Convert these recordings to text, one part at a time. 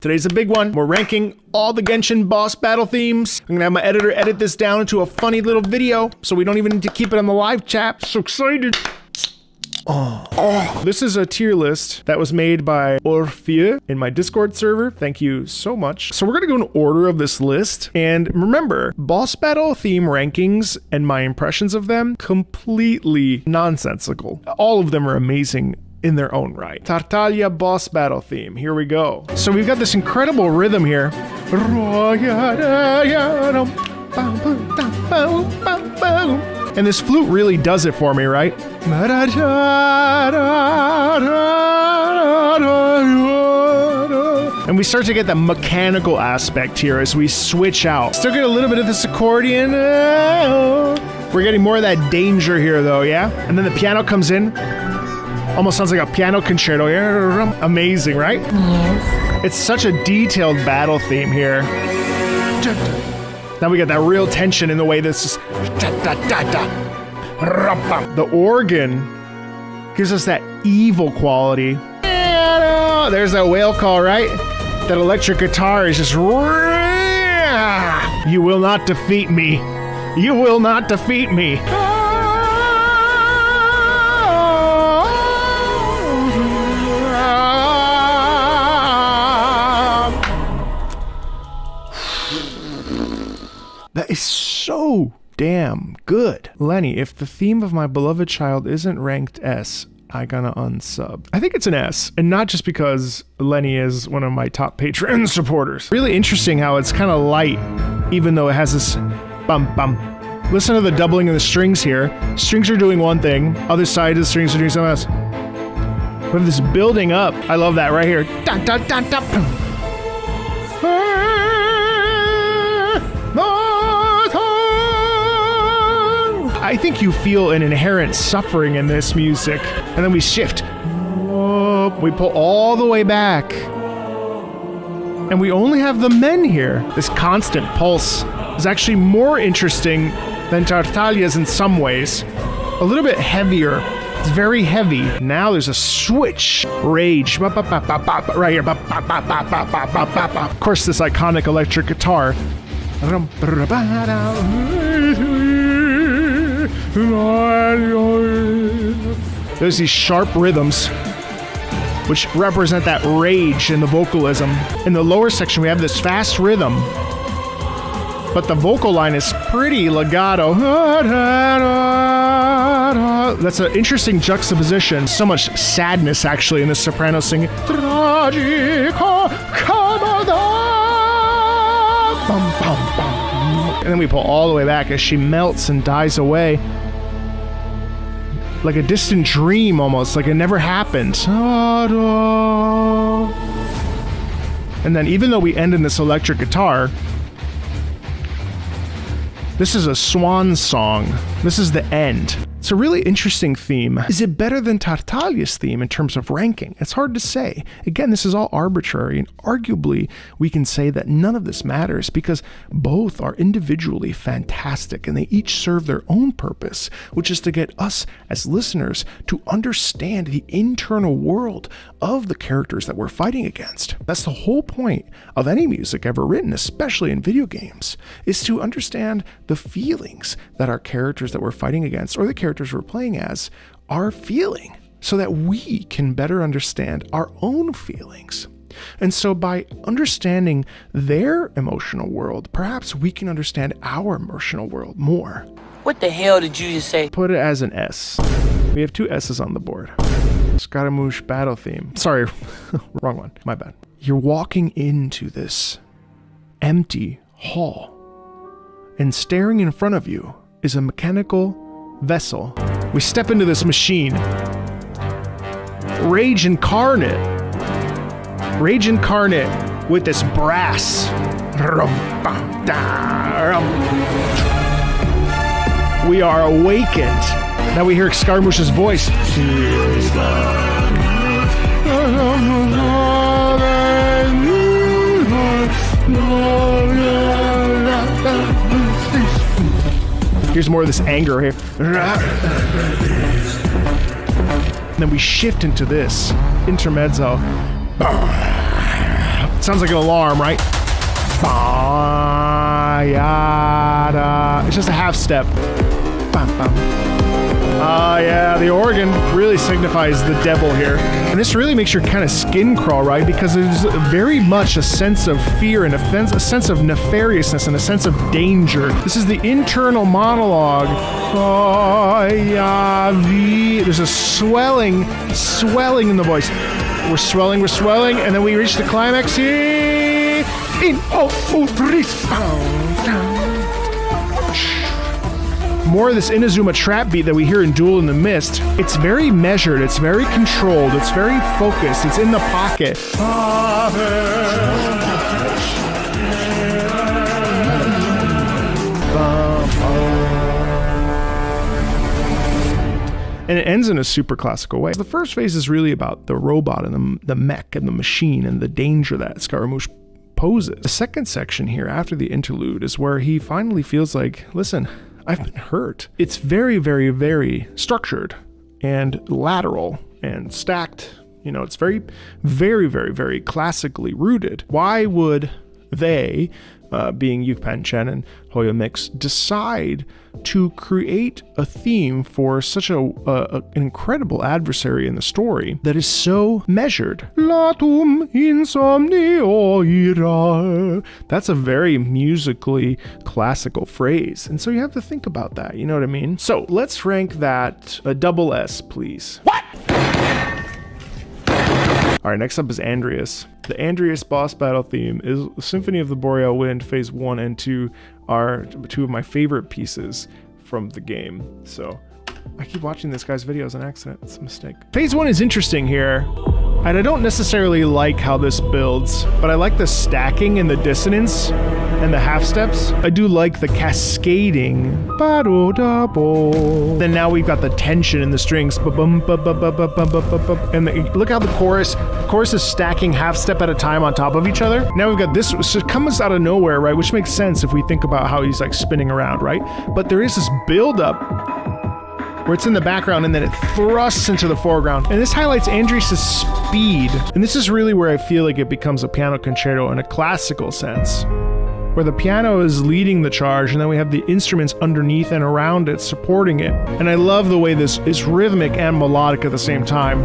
Today's a big one. We're ranking all the Genshin boss battle themes. I'm gonna have my editor edit this down into a funny little video so we don't even need to keep it on the live chat. So excited. This is a tier list that was made by Orpheus in my Discord server. Thank you so much. So we're gonna go in order of this list. And remember, boss battle theme rankings and my impressions of them, completely nonsensical. All of them are amazing in their own right. Tartaglia boss battle theme. Here we go. So we've got this incredible rhythm here. And this flute really does it for me, right? And we start to get that mechanical aspect here as we switch out. Still get a little bit of this accordion. We're getting more of that danger here though, yeah? And then the piano comes in. Almost sounds like a piano concerto. Amazing, right? Yes. It's such a detailed battle theme here. Now we get that real tension in the way this is. The organ gives us that evil quality. There's that whale call, right? That electric guitar is just. You will not defeat me. You will not defeat me. That is so damn good. Lenny, if the theme of my beloved child isn't ranked S, I gonna unsub. I think it's an S, and not just because Lenny is one of my top Patreon supporters. Really interesting how it's kind of light, even though it has this bum bum. Listen to the doubling of the strings here. Strings are doing one thing, other side of the strings are doing something else. We have this building up. I love that right here. Dun, dun, dun, dun. I think you feel an inherent suffering in this music. And then we shift. We pull all the way back. And we only have the men here. This constant pulse is actually more interesting than Tartaglia's in some ways. A little bit heavier. It's very heavy. Now there's a switch. Rage. Right here. Of course, this iconic electric guitar. There's these sharp rhythms which represent that rage in the vocalism. In the lower section we have this fast rhythm, but the vocal line is pretty legato. That's an interesting juxtaposition. So much sadness actually in the soprano singing. And then we pull all the way back as she melts and dies away. Like a distant dream almost, like it never happened. And then even though we end in this electric guitar, this is a swan song. This is the end. It's a really interesting theme. Is it better than Tartaglia's theme in terms of ranking? It's hard to say. Again, this is all arbitrary, and arguably we can say that none of this matters because both are individually fantastic and they each serve their own purpose, which is to get us as listeners to understand the internal world of the characters that we're fighting against. That's the whole point of any music ever written, especially in video games, is to understand the feelings that our characters that we're fighting against or the characters we're playing as are feeling so that we can better understand our own feelings. And so by understanding their emotional world, perhaps we can understand our emotional world more. What the hell did you just say? Put it as an S. We have 2 S's on the board. Scaramouche battle theme. Sorry, wrong one. My bad. You're walking into this empty hall, and staring in front of you is a mechanical vessel. We step into this machine. Rage incarnate. Rage incarnate with this brass. We are awakened. Now we hear Scaramouche's voice. Here's more of this anger here. And then we shift into this intermezzo. Sounds like an alarm, right? It's just a half step. Yeah, the organ really signifies the devil here. And this really makes your kind of skin crawl, right? Because there's very much a sense of fear and a sense of nefariousness and a sense of danger. This is the internal monologue. There's a swelling in the voice. We're swelling, and then we reach the climax here. More of this Inazuma trap beat that we hear in Duel in the Mist. It's very measured, it's very controlled, it's very focused, it's in the pocket. And it ends in a super classical way. The first phase is really about the robot and the mech and the machine and the danger that Scaramouche poses. The second section here, after the interlude, is where he finally feels like, listen, I've been hurt. It's very, very, very structured and lateral and stacked. You know, it's very, very, very, very classically rooted. Why would they, being Yukpan Chen and Hoya Mix, decide to create a theme for such an incredible adversary in the story that is so measured? Latum insomnio ira. That's a very musically classical phrase. And so you have to think about that, you know what I mean? So let's rank that a double S, please. What? All right, next up is Andrius. The Andrius boss battle theme is Symphony of the Boreal Wind Phase 1 and 2 are two of my favorite pieces from the game. So I keep watching this guy's videos on accident. It's a mistake. Phase 1 is interesting here, and I don't necessarily like how this builds, but I like the stacking and the dissonance and the half steps. I do like the cascading. Then now we've got the tension in the strings. And look how the chorus is stacking half step at a time on top of each other. Now we've got this, so it comes out of nowhere, right? Which makes sense if we think about how he's like spinning around, right? But there is this build up where it's in the background and then it thrusts into the foreground. And this highlights Andrius' speed. And this is really where I feel like it becomes a piano concerto in a classical sense, where the piano is leading the charge and then we have the instruments underneath and around it supporting it. And I love the way this is rhythmic and melodic at the same time.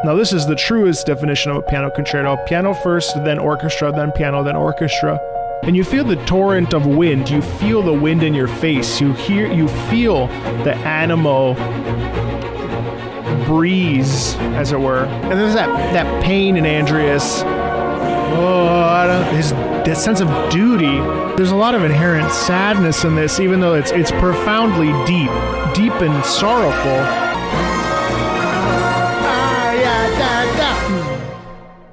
Now this is the truest definition of a piano concerto. Piano first, then orchestra, then piano, then orchestra. And you feel the torrent of wind. You feel the wind in your face. You feel the animo breeze, as it were. And there's that pain in Andrius. That sense of duty. There's a lot of inherent sadness in this, even though it's profoundly deep and sorrowful.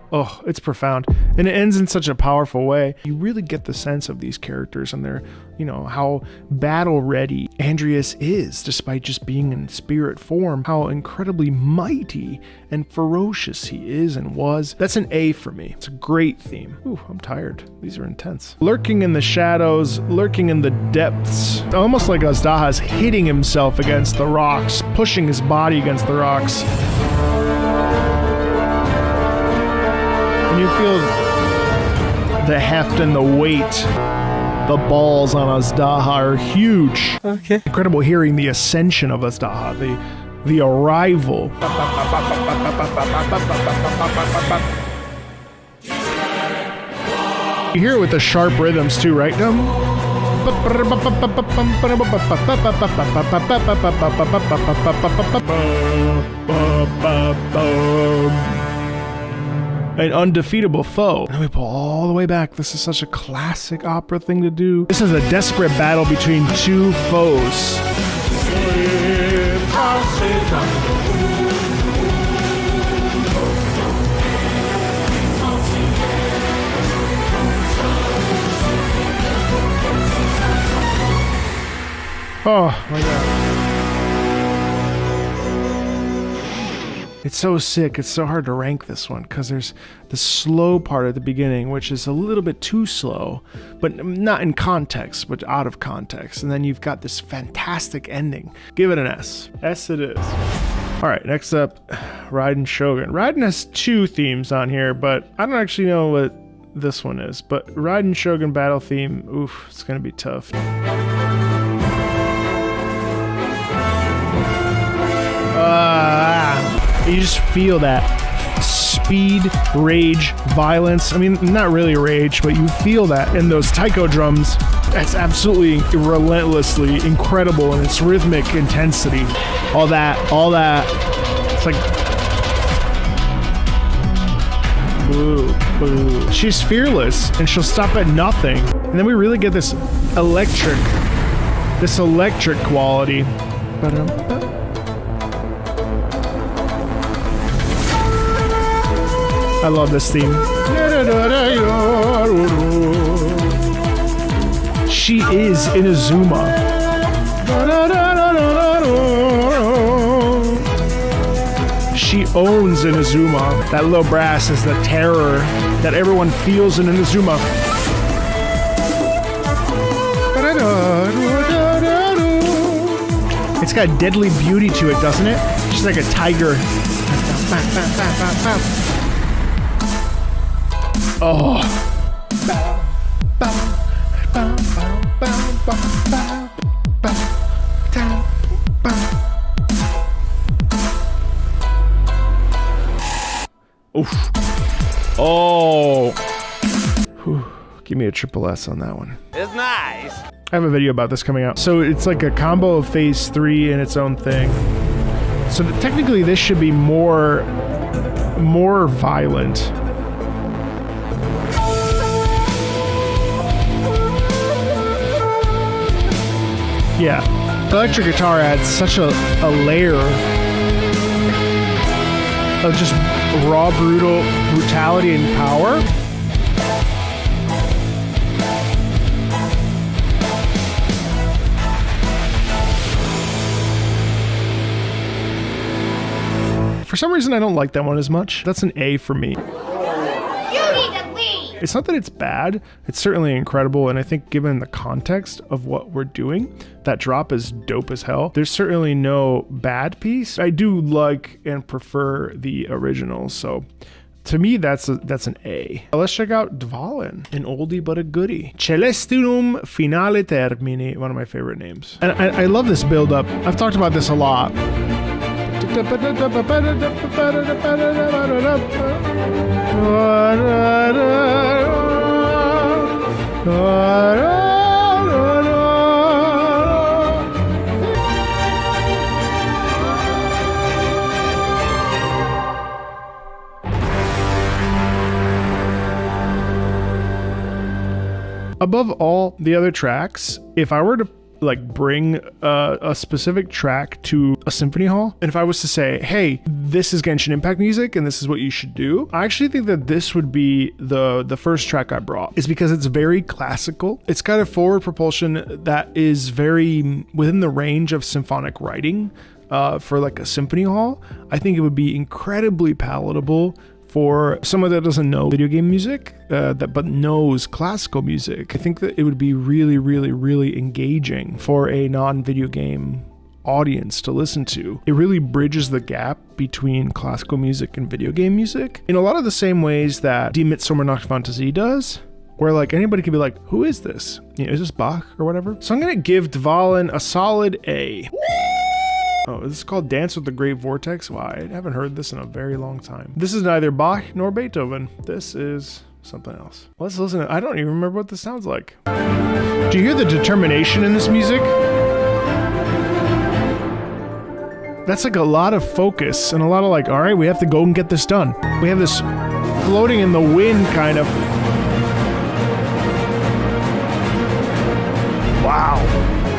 Oh, it's profound. And it ends in such a powerful way. You really get the sense of these characters and their, how battle ready Andrius is, despite just being in spirit form, how incredibly mighty and ferocious he is and was. That's an A for me. It's a great theme. Ooh, I'm tired. These are intense. Lurking in the shadows, lurking in the depths, almost like Azdaha's hitting himself against the rocks, pushing his body against the rocks. You feel the heft and the weight. The balls on Azdaha are huge. Okay. Incredible hearing the ascension of Azdaha, the arrival. You hear it with the sharp rhythms too, right? An undefeatable foe. And then we pull all the way back. This is such a classic opera thing to do. This is a desperate battle between two foes. Oh my god. It's so sick, it's so hard to rank this one, because there's the slow part at the beginning, which is a little bit too slow, but not in context, but out of context. And then you've got this fantastic ending. Give it an S. S it is. All right, next up, Raiden Shogun. Raiden has two themes on here, but I don't actually know what this one is. But Raiden Shogun battle theme, oof, it's gonna be tough. You just feel that speed, rage, violence. I mean, not really rage, but you feel that in those taiko drums. That's absolutely relentlessly incredible in its rhythmic intensity. All that. It's like, ooh, ooh. She's fearless and she'll stop at nothing. And then we really get this electric quality. I love this theme. She is Inazuma. She owns Inazuma. That low brass is the terror that everyone feels in Inazuma. It's got deadly beauty to it, doesn't it? She's like a tiger. Oh. Oof. Oh. Whew. Give me a triple S on that one. It's nice. I have a video about this coming out. So it's like a combo of phase 3 and its own thing. So technically this should be more violent. Yeah, electric guitar adds such a layer of just raw brutality and power. For some reason, I don't like that one as much. That's an A for me. It's not that it's bad, it's certainly incredible, and I think given the context of what we're doing, that drop is dope as hell. There's certainly no bad piece. I do like and prefer the original, so to me that's an A. Let's check out Dvalin, an oldie but a goodie. Celestinum Finale Termini, one of my favorite names. And I love this build up. I've talked about this a lot. Above all the other tracks, if I were to like bring a specific track to a symphony hall, and if I was to say, hey, this is Genshin Impact music and this is what you should do, I actually think that this would be the first track I brought. It's because it's very classical. It's got a forward propulsion that is very within the range of symphonic writing for like a symphony hall. I think it would be incredibly palatable for someone that doesn't know video game music, but knows classical music. I think that it would be really, really, really engaging for a non-video game audience to listen to. It really bridges the gap between classical music and video game music in a lot of the same ways that Die Midsommernachtfantasie does, where like anybody could be like, who is this? You know, is this Bach or whatever? So I'm gonna give Dvalin a solid A. Oh, this is called Dance with the Great Vortex? Wow, I haven't heard this in a very long time. This is neither Bach nor Beethoven. This is something else. Let's listen to, I don't even remember what this sounds like. Do you hear the determination in this music? That's like a lot of focus and a lot of like, all right, we have to go and get this done. We have this floating in the wind kind of. Wow,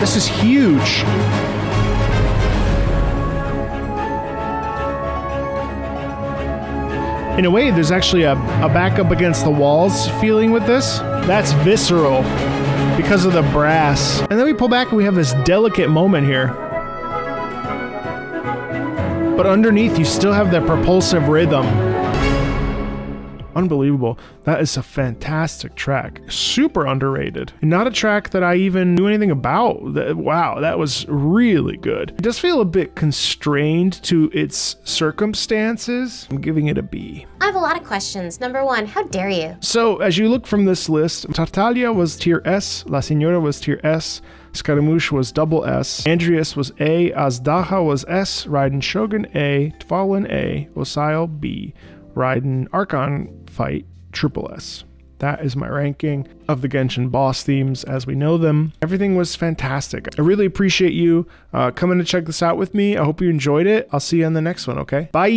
this is huge. In a way, there's actually a back up against the walls feeling with this. That's visceral because of the brass. And then we pull back and we have this delicate moment here. But underneath, you still have that propulsive rhythm. Unbelievable. That is a fantastic track. Super underrated. Not a track that I even knew anything about. Wow, that was really good. It does feel a bit constrained to its circumstances. I'm giving it a B. I have a lot of questions. Number one, how dare you? So as you look from this list, Tartaglia was tier S, La Signora was tier S, Scaramouche was double S, Andrius was A, Azdaha was S, Raiden Shogun A, Dvalin A, Osial B, Raiden Archon Fight triple S. That is my ranking of the Genshin boss themes as we know them. Everything was fantastic. I really appreciate you coming to check this out with me. I hope you enjoyed it. I'll see you on the next one, okay? Bye!